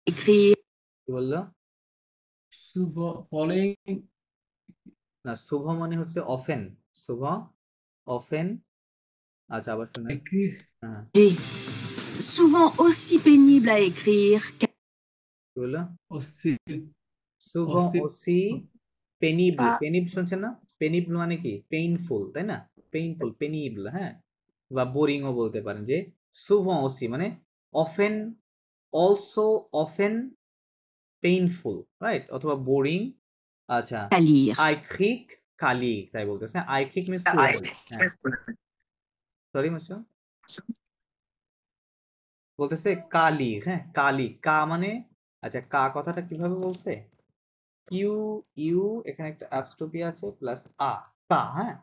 écrire. কি বললো? ফলোইং না, শুভ মানে হচ্ছে অফেন, শুভ, অফেন। আচ্ছা, আবার শুনে। হ্যাঁ, Souvent aussi pénible à écrire. কি বললো? শুভ Aussi- ওসি পেনিবল। পেনিবল শুনছেন না? পেনিবল মানে কি? পেইনফুল, তাই না? পেইনফুল, পেনিবল, হ্যাঁ, বা বোরিংও বলতে পারেন। যে শুভ ওসি মানে often, also often painful, right? অথবা বোরিং। আচ্ছা, À lire. আইক্রিক কালি, তাই বলতেছে। আইক্রিক মিন্স সরি মিস্টার, বলতেছে কালি, হ্যাঁ, কালি, কা মানে, আচ্ছা, কা কথাটা কিভাবে বলছে? কিউ ইউ, এখানে একটা অ্যাপস্ট্রফি আছে, প্লাস আ, কা, হ্যাঁ,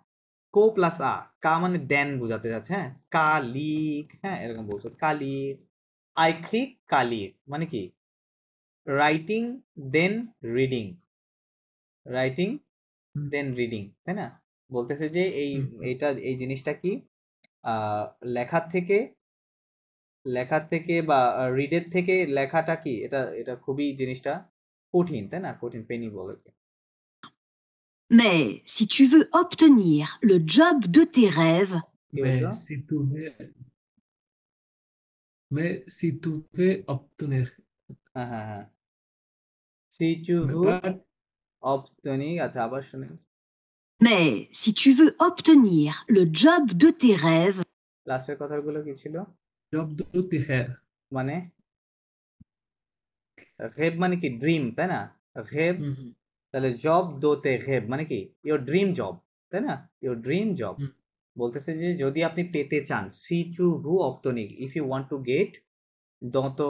কো প্লাস আ, কা মানে দেন বোঝাতে যাচ্ছে, হ্যাঁ, কালিক, হ্যাঁ, এরকম বলছে, কালিক। আইক্রিক কালিক মানে কি? রাইটিং দেন রিডিং, রাইটিং দেন রিডিং, তাই না? বলতেছে যে এই জিনিসটা কি, লেখার থেকে বা রিডের থেকে লেখাটা কি, এটা খুবই জিনিসটা কঠিন, তাই না? কঠিন, পেনি বলে। Mais si tu veux obtenir le job de tes rêves, Mais si tu veux obtenir, হ্যাঁ হ্যাঁ হ্যাঁ, si tu veux obtenir, আচ্ছা, আবার শুনে। mais si tu veux obtenir le job de tes rêves, লাস্টের কথাগুলো কি ছিল? job de tes rêves, মানে রেব মানে কি? ড্রিম, তাই না? রেব, তাহলে জব দোতে রেব মানে কি? ইওর ড্রিম জব, তাই না? Your dream job. বলতেছে যে যদি আপনি পেতে চান, সি টু হু অপটনিক, if you want to get দত,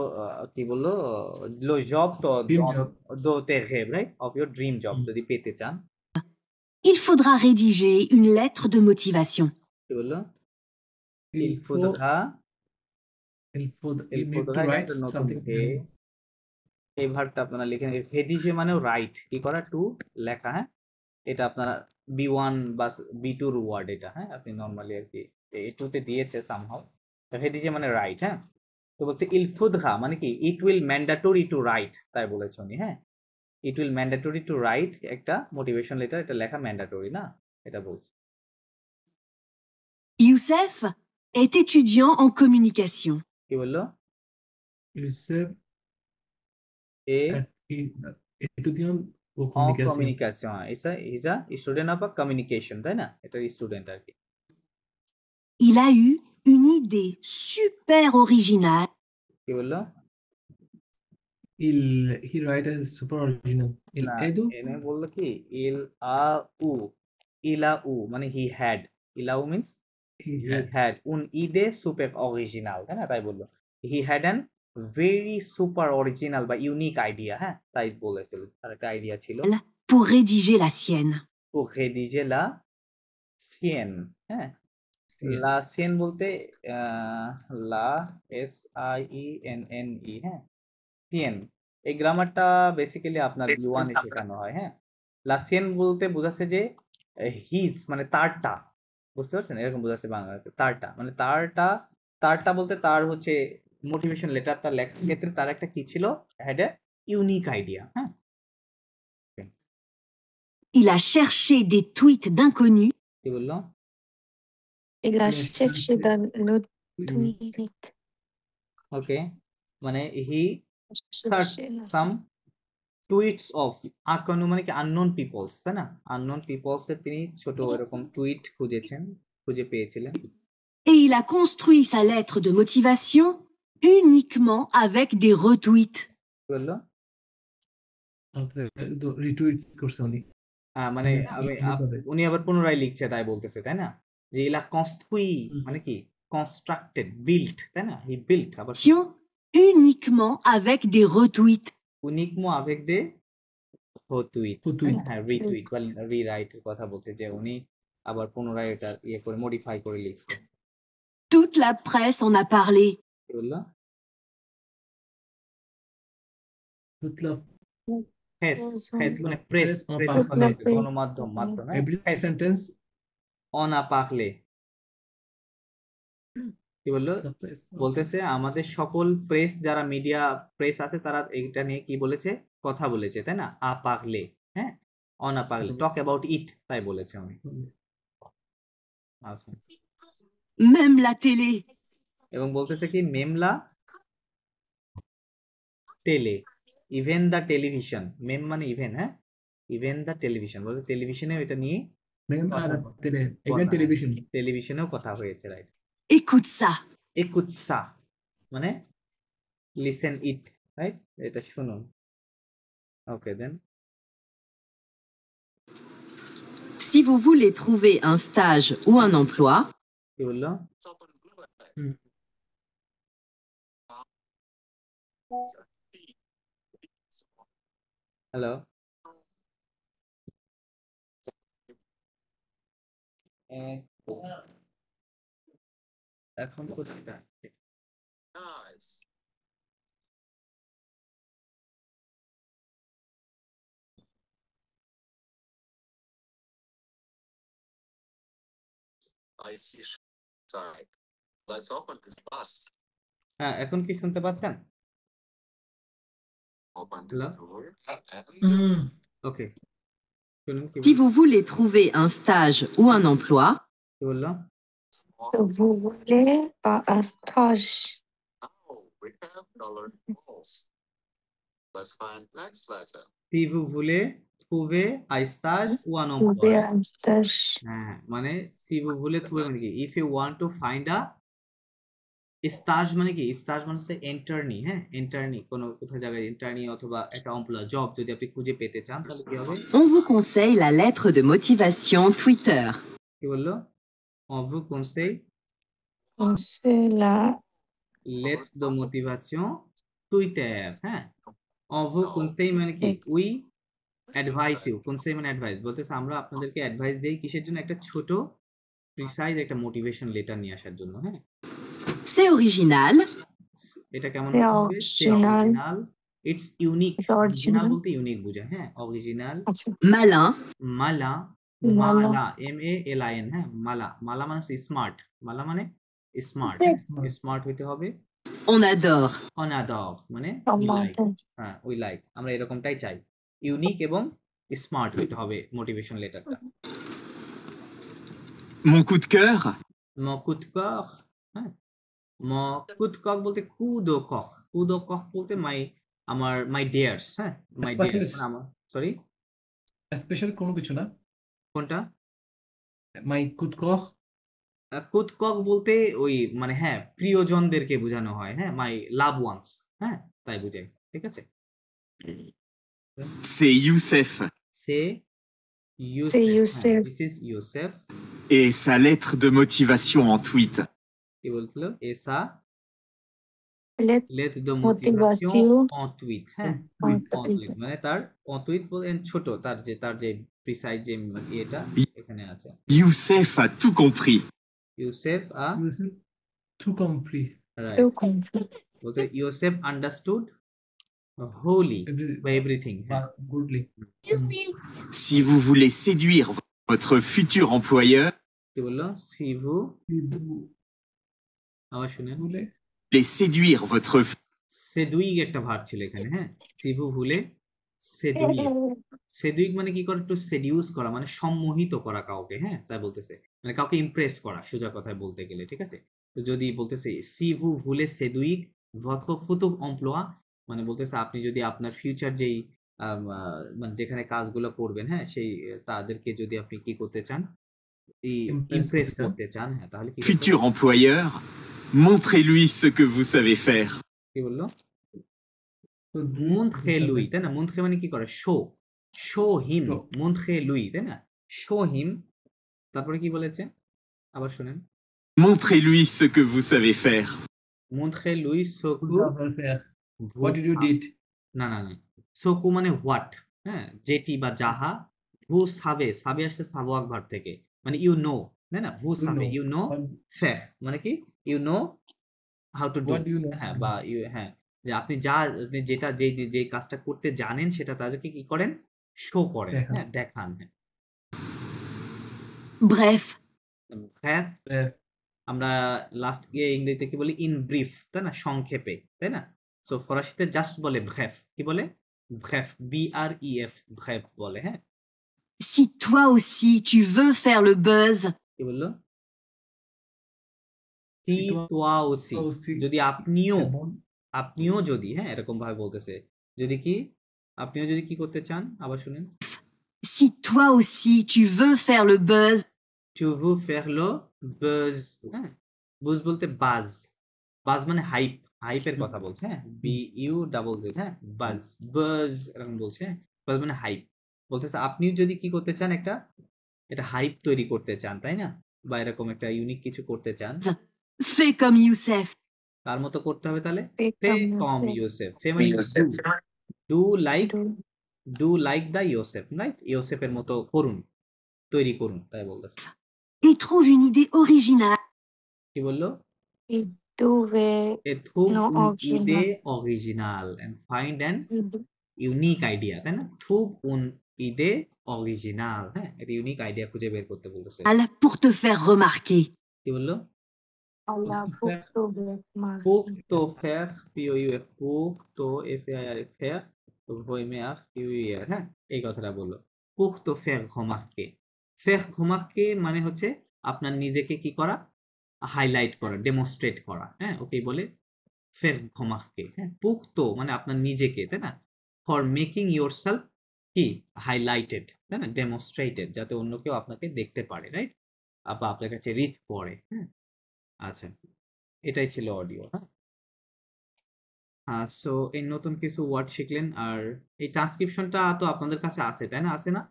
কি বললো, লো জব দোতে রেব, right, of your dream job, যদি পেতে চান। il faudra rédiger une lettre de motivation. কি বললো Il il faut, faudra il faut, il you need faudra to এটা write একটা নতুন something. এই ভার্বটা আপনারা লিখেন রেডিজে মানেও রাইট কি করা টু লেখা হ্যাঁ এটা আপনারা B1 বা B2 এর ওয়ার্ড এটা হ্যাঁ আপনি নরমালি আর কি A2 তে দিয়েছে সামহাউ রেডিজে মানে রাইট হ্যাঁ তো বলতে ইল ফুদহা মানে কি it will mandatory two right তাই বলেছ উনি হ্যাঁ it will mandatory two right একটা মোটিভেশন লেটার এটা লেখা ম্যান্ডেটরি না এটা বলছে Youssef est étudiant en communication. কি বললো Youssef A étudiant en en communication. communication is a student of a communication তাই না এটা স্টুডেন্ট আর কি Il a eu une idée super originale. কি বললো He write a super original. Il না edu এনে বললো কি ইল আ উ ইলা উ মানে হি হ্যাড ইলাউ means he he had had un idee super original তাই না তাই বললো he had an very super original বা ইউনিক আইডিয়া হ্যাঁ তাই বলেছিল তার একটা আইডিয়া ছিল Pour rédiger la sienne. pour rédiger la sienne হ্যাঁ seen. লা সিয়েন বলতে লা SIENNE হ্যাঁ সিয়েন এই গ্রামারটা বেসিক্যালি আপনার B1 এ শেখানো হয় হ্যাঁ লা সিয়েন বলতে বোঝাচ্ছে যে হিজ মানে তারটা বুঝতে পারছেন এরকম বোঝাচ্ছে বাংলাতে তারটা মানে তারটা বলতে তার হচ্ছে মোটিভেশন লেটার তার লেখার ক্ষেত্রে তার একটা কি ছিল হ্যাড এ ইউনিক আইডিয়া হ্যাঁ Il a cherché des tweets d'inconnus কি বললো Il a cherché dans le tweet. ওকে মানে হি Cherché là. some tweets of আকনু মানে কি আননোন পিপলস তাই না আননোন পিপলস এর তিনি ছোট এরকম টুইট খুঁজে পেয়েছিলেন et il a construit sa lettre de motivation uniquement avec des retweets. কি বললো retweet করছে উনি মানে উনি আবার পুনরায় লিখছে তাই বলতেছে তাই না যে ইলা কনস্ট্রুই মানে কি কনস্ট্রাক্টেড বিল্ট তাই না হি বিল্ট আবার Uniquement avec des retweets. উনিকমো আবেগ দে হতুইট Retweet. হ্যাঁ রিটুইট বা রিরাইট এর কথা বলছে যে উনি আবার পুনরায় এটা করে মডিফাই করে লিখছে Toute la presse en a parlé. কি বললো Toute la প্রেস মানে প্রেস en প্রেস parler. মানে গণমাধ্যম মাধ্যম every sentence অন আ পারলে কি বললো the press বলতেছে আমাদের সকল প্রেস যারা মিডিয়া প্রেস আছে তারা এটা নিয়ে কি বলেছে কথা বলেছে তাই না আ পারলে হ্যাঁ অন আ পারলে টক অ্যাবাউট ইট তাই বলেছে উনি আচ্ছা Même la télé. এবং বলতেছে কি মেমলা টেলে ইভেন দা টেলিভিশন মেম মানে ইভেন হ্যাঁ ইভেন দা টেলিভিশন বলতে টেলিভিশনেও এটা নিয়ে même à la télé even কথা- television টেলিভিশনেও কথা হয়েছে রাইট Écoute ça. একুৎসা মানে লিসেন ইট রাইট এটা শুনুন ওকে দেন Si vous voulez trouver un stage ou un emploi, কি বললো হ্যালো এখন কোথায় যাচ্ছে? I see. Sorry. Let's open this bus. হ্যাঁ এখন কি শুনতে পাচ্ছেন Open this Hello? door. ওকে শুনুন কি si vous voulez trouver un stage ou un emploi, বললো Vous voulez un stage. Oh, we have colored balls. Let's find next letter. si vous voulez trouver un stage ou un Trouver emploi un stage. হ্যাঁ মানে si vous voulez trouver মানে কি if you want to find a stage মানে কি stage মানে হচ্ছে internee হ্যাঁ internee কোথাও জায়গায় ইন্টার্নি অথবা একটা এমপ্লয় জব যদি আপনি খুঁজে পেতে চান তাহলে কি হবে on vous conseille la lettre de motivation Twitter. কি বললো on vous conseille C'est la lettre de motivation Twitter হ্যাঁ on vous conseille মানে কি we অ্যাডভাইস ইউ, কনসেই মানে অ্যাডভাইস, বলতেছে আমরা আপনাদেরকে অ্যাডভাইস দেই কিসের জন্য, একটা ছোট প্রিসাইজ একটা মোটিভেশন লেটার নিয়ে আসার জন্য। হ্যাঁ, C'est original. এটা কেমন C'est হবে? সে original. Original, it's unique. এটা অরিজিনাল original. বলতে ইউনিক বোঝায়। হ্যাঁ, অরিজিনাল। আচ্ছা, Malin. মালা, মালা। মালা MALIN। হ্যাঁ, মালা, মালা মানে স্মার্ট, মালা মানে স্মার্ট, স্মার্ট হইতে হবে। On adore. অনাদর মানে we like। টমাটো। হ্যাঁ, উই লাইক, আমরা এরকমটাই চাই। ইউনিক এবং স্মার্ট হইতে হবে মোটিভেশন লেটারটা। Mon coup de cœur, মকুৎকর, হ্যাঁ, মকুৎকর বলতে কুদোকর, কুদোকর বলতে আমার মাই ডিয়ার্স। হ্যাঁ, মাই ডিয়ার্স Specialist. মানে আমার, সরি স্পেশাল কোনো কিছু না, কোনটা? মাই কুতকহ। কুৎকক বলতে ওই মানে হ্যাঁ প্রিয়জনদেরকে বোঝানো হয়। হ্যাঁ, মাই লাভ ওয়ান্স, হ্যাঁ তাই বুঝাই। ঠিক আছে, c'est Youssef সে C'est Youssef, Youssef. This is Youssef. et sa lettre de motivation en tweet. কি বলছিল? এসা Let লেট de motivation motivation en tweet। হ্যাঁ, en en tweet. tweet মানে তার en tweet বলতে ছোট, তার যে প্রিসাইজ যে এটা এখানে আছে। Youssef a tout compris. Youssef to complete. Right, to complete. বলতে ইউসেফ আন্ডারস্টুড হোলি বা everything. Goodly. Si vous voulez séduire votre futur employeur, কি বললো? সিভু, আবার শুনেন, voulez séduire votre সেদুইগ একটা ভার্ব ছিল এখানে। হ্যাঁ, সিভু ভুলে সেদুইগ, সেদুইগ মানে কি করে? একটু সেডিউস করা, মানে সম্মোহিত করা কাউকে। হ্যাঁ, তাই বলতেছে, মানে কাউকে ইমপ্রেস করা, সোজা কথায় বলতে গেলে। ঠিক আছে, তো যদি বলতেছে সিভু ভুলে সেদুইগ votre futur emploi, মানে বলতেছে আপনি যদি আপনার ফিউচার যেই মানে যেখানে কাজগুলো করবেন, হ্যাঁ সেই তাদেরকে যদি আপনি কি করতে চান, ইমপ্রেস করতে চান, হ্যাঁ তাহলে কি করতে futur employeur, montrez-lui ce que vous savez faire. কি বললো? মুন্থে লুই, তাই না? মুন্থে মানে কি করে? শো, শো হিম, মুন্থে লুই, তাই না? শো হিম, তারপরে কি বলেছে আবার শুনেন? Montrez-lui ce que vous savez faire. মুন্থে লুই সোকু, হোয়াট ডিড ইউ ডিড? না না না, সোকু মানে হোয়াট, হ্যাঁ যেটি বা যাহা। ভু সাবে, সাবে আসছে সাবোয়াক ভার্ব থেকে, মানে ইউ নো, তাই না? ভু সাবে ইউ নো, ফেখ মানে কি? You know how to do. What do you know? হ্যাঁ, বা ইউ, হ্যাঁ যে আপনি যেটা যে কাজটা করতে জানেন সেটা তাদেরকে কি করেন? শো করেন। দেখান। হ্যাঁ, দেখান। হ্যাঁ, Bref, হ্যাঁ আমরা লাস্ট গিয়ে ইংরেজিতে কি বলি? ইন ব্রিফ, তাই না? সংক্ষেপে, তাই না? সো ফরাসিতে জাস্ট বলে ব্রেফ। কি বলে? ব্রেফ, BREF, ব্রেফ বলে। হ্যাঁ, si toi aussi tu veux faire le buzz, কি বললো? Si সি toi তোয়া ওসি, aussi. যদি আপনিও যদি, হ্যাঁ এরকম ভাবে বলতেছে, যদি কি আপনিও যদি কি করতে চান, আবার শুনেন। si toi aussi tu veux faire le buzz, টু ভু ফের লো বাজ। হ্যাঁ, বুজ বলতে বাজ, বাজ মানে হাইপ, হাইপের কথা বলছে। হ্যাঁ, BUZZ। হ্যাঁ, বাজ, বাজ এরকম বলছে। বাজ মানে হাইপ, বলতেছে আপনিও যদি কি করতে চান, এটা হাইপ তৈরি করতে চান, তাই না? বা এরকম একটা ইউনিক কিছু করতে চান, fais comme Youssef. কার মতো করতে হবে তাহলে? Fais ফে comme কম Youssef. ইউসেফ, ফে মানে do like the Youssef, right? ইউসেফের মতো করুন, তৈরি করুন, তাই বলতেছে। Et trouve une idée originale. কি বললো? Et trouver Et trouve Non, une original. idée originale and find an unique idea, তাই না? trouve une idée originale, হ্যাঁ একটা ইউনিক আইডিয়া খুঁজে বের করতে বলতেছে। Pour te faire remarquer. কি বললো? pour trouver pour to faire, POUF, pour to FAIR, voimer QER, হ্যাঁ এই কথাটা বললো। pour to faire remarquer, faire remarquer মানে হচ্ছে আপনার নিজেকে কি করা? হাইলাইট করা, ডেমনস্ট্রেট করা। হ্যাঁ, ওকে বলে faire remarquer। হ্যাঁ, pour to মানে আপনার নিজেকে, তাই না? for making yourself কি হাইলাইটেড, তাই না? ডেমনস্ট্রেটেড, যাতে অন্য কেউ আপনাকে দেখতে পারে, রাইট? বা আপনার কাছে রিচ করে। হ্যাঁ, আচ্ছা এটাই ছিল অডিও। হ্যাঁ, সো এই নতুন কিছু ওয়ার্ড শিখলেন। আর এই ট্রান্সক্রিপশনটা তো আপনাদের কাছে আছে, তাই না? আছে না?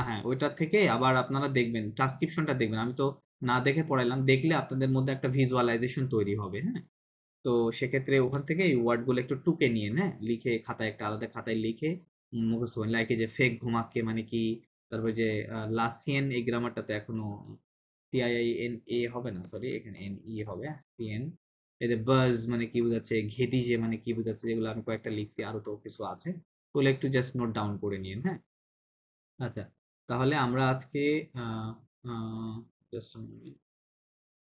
হ্যাঁ, ওইটা থেকে আবার আপনারা দেখবেন, ট্রান্সক্রিপশনটা দেখবেন। আমি তো না দেখে পড়াইলাম, দেখলে আপনাদের মধ্যে একটা ভিজুয়ালাইজেশন তৈরি হবে। হ্যাঁ, তো সেক্ষেত্রে ওখান থেকে এই ওয়ার্ডগুলো একটু টুকে নিয়ে, হ্যাঁ লিখে খাতায়, একটা আলাদা খাতায় লিখে মুখস্থ করেন, লাইক এই যে ফেক ঘুমাকে মানে কি, তারপর যে লাসিয়েন, এই গ্রামারটা তো এখনো CIINA হবে না, সরি এখানে NE হবে, CN। এই যে বাজ মানে কি বোঝাচ্ছে, ঘেদিজে মানে কি বোঝাচ্ছে, যেগুলো আমি কয়েকটা লিখছি, আরো তো কিছু আছে, ওগুলো একটু জাস্ট নোট ডাউন করে নিন, হ্যাঁ। আচ্ছা, তাহলে আমরা আজকে জাস্ট